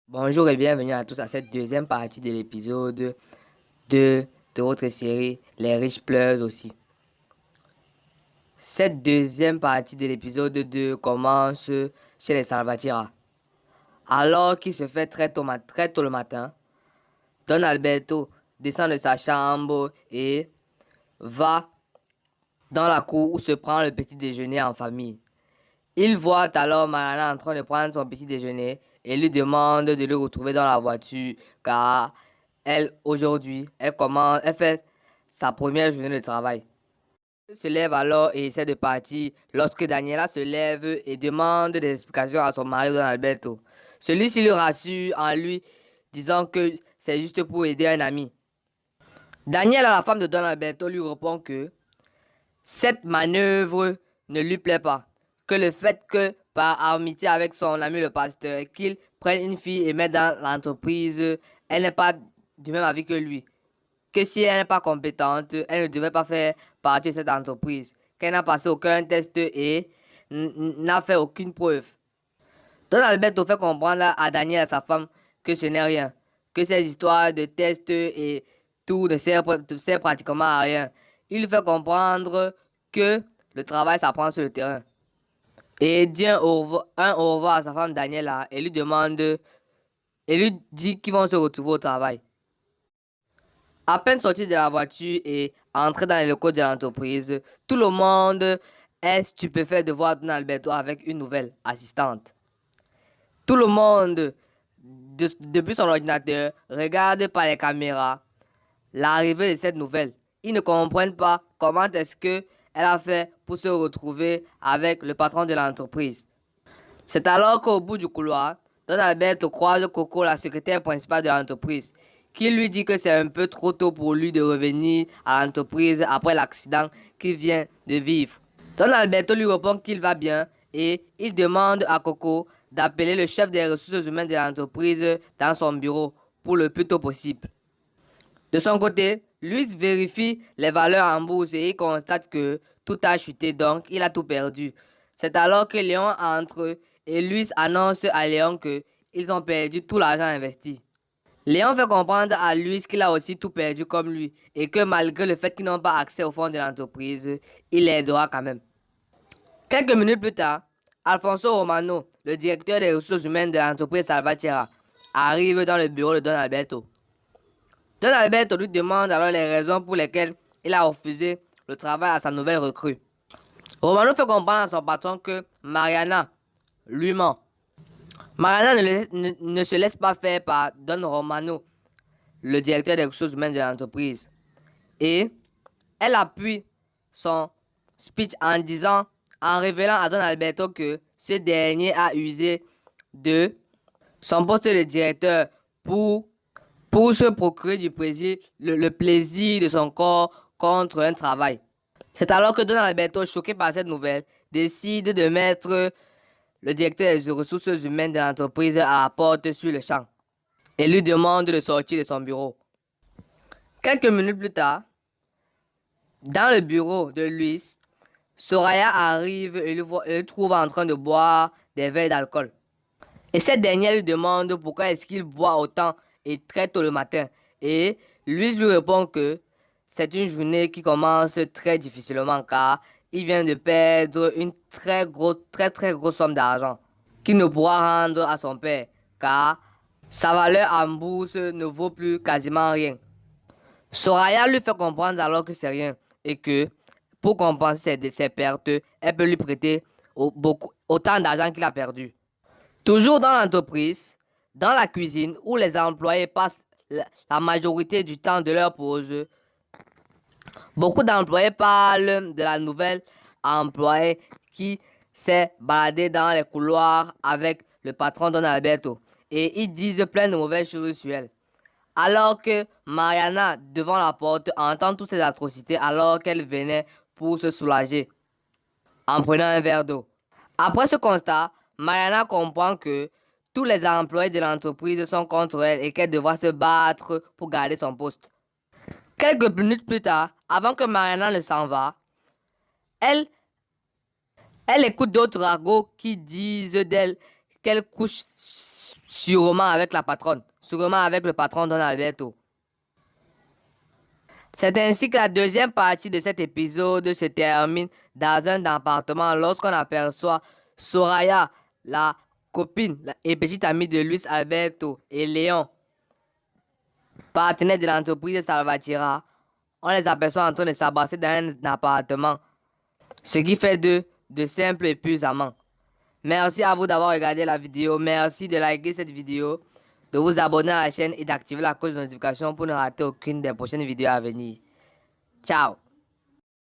Bonjour et bienvenue à tous à cette deuxième partie de l'épisode 2 de votre série Les riches pleurent aussi. Cette deuxième partie de l'épisode 2 commence chez les Salvatierra. Alors qu'il se fait très tôt le matin, Don Alberto descend de sa chambre et va dans la cour où se prend le petit déjeuner en famille. Il voit alors Mariana en train de prendre son petit déjeuner et lui demande de le retrouver dans la voiture car elle, aujourd'hui, elle fait sa première journée de travail. Elle se lève alors et essaie de partir lorsque Daniela se lève et demande des explications à son mari Don Alberto. Celui-ci le rassure en lui disant que c'est juste pour aider un ami. Daniela, la femme de Don Alberto, lui répond que cette manœuvre ne lui plaît pas, que le fait que, par amitié avec son ami le pasteur, qu'il prenne une fille et mette dans l'entreprise, elle n'est pas du même avis que lui, que si elle n'est pas compétente, elle ne devait pas faire partie de cette entreprise, qu'elle n'a passé aucun test et n'a fait aucune preuve. Don Alberto fait comprendre à Daniel, à sa femme, que ce n'est rien, que ces histoires de tests et tout ne sert pratiquement à rien. Il fait comprendre que le travail s'apprend sur le terrain. Et dit un au revoir à sa femme Daniela et lui dit qu'ils vont se retrouver au travail. À peine sorti de la voiture et entré dans les locaux de l'entreprise, tout le monde est stupéfait de voir Don Alberto avec une nouvelle assistante. Tout le monde, depuis son ordinateur, regarde par les caméras l'arrivée de cette nouvelle. Ils ne comprennent pas comment est-ce que elle a fait pour se retrouver avec le patron de l'entreprise. C'est alors qu'au bout du couloir, Don Alberto croise Coco, la secrétaire principale de l'entreprise, qui lui dit que c'est un peu trop tôt pour lui de revenir à l'entreprise après l'accident qu'il vient de vivre. Don Alberto lui répond qu'il va bien et il demande à Coco d'appeler le chef des ressources humaines de l'entreprise dans son bureau pour le plus tôt possible. De son côté, Luis vérifie les valeurs en bourse et il constate que tout a chuté, donc il a tout perdu. C'est alors que Léon entre et Luis annonce à Léon qu'ils ont perdu tout l'argent investi. Léon fait comprendre à Luis qu'il a aussi tout perdu comme lui et que malgré le fait qu'ils n'ont pas accès au fonds de l'entreprise, il l'aidera quand même. Quelques minutes plus tard, Alfonso Romano, le directeur des ressources humaines de l'entreprise Salvatierra, arrive dans le bureau de Don Alberto. Don Alberto lui demande alors les raisons pour lesquelles il a refusé le travail à sa nouvelle recrue. Romano fait comprendre à son patron que Mariana lui ment. Mariana ne se laisse pas faire par Don Romano, le directeur des ressources humaines de l'entreprise. Et elle appuie son speech en révélant à Don Alberto que ce dernier a usé de son poste de directeur pour se procurer du plaisir, le plaisir de son corps contre un travail. C'est alors que Don Alberto, choqué par cette nouvelle, décide de mettre le directeur des ressources humaines de l'entreprise à la porte sur le champ et lui demande de sortir de son bureau. Quelques minutes plus tard, dans le bureau de Luis, Soraya arrive et le trouve en train de boire des verres d'alcool. Et cette dernière lui demande pourquoi est-ce qu'il boit autant et très tôt le matin. Et Luis lui répond que c'est une journée qui commence très difficilement car il vient de perdre une très grosse somme d'argent qu'il ne pourra rendre à son père car sa valeur en bourse ne vaut plus quasiment rien. Soraya lui fait comprendre alors que c'est rien et que pour compenser ses pertes, elle peut lui prêter autant d'argent qu'il a perdu. Toujours dans l'entreprise, dans la cuisine où les employés passent la majorité du temps de leur pause, beaucoup d'employés parlent de la nouvelle employée qui s'est baladée dans les couloirs avec le patron Don Alberto et ils disent plein de mauvaises choses sur elle. Alors que Mariana, devant la porte, entend toutes ces atrocités alors qu'elle venait pour se soulager en prenant un verre d'eau. Après ce constat, Mariana comprend que tous les employés de l'entreprise sont contre elle et qu'elle devra se battre pour garder son poste. Quelques minutes plus tard, avant que Mariana ne s'en va, elle, elle écoute d'autres ragots qui disent d'elle qu'elle couche sûrement avec la patronne, sûrement avec le patron Don Alberto. C'est ainsi que la deuxième partie de cet épisode se termine dans un appartement lorsqu'on aperçoit Soraya, la copine et petite amie de Luis Alberto et Léon, partenaire de l'entreprise Salvatierra. On les aperçoit en train de s'abrasser dans un appartement, ce qui fait d'eux de simples époux amants. Merci à vous d'avoir regardé la vidéo. Merci de liker cette vidéo, de vous abonner à la chaîne et d'activer la cloche de notification pour ne rater aucune des prochaines vidéos à venir. Ciao!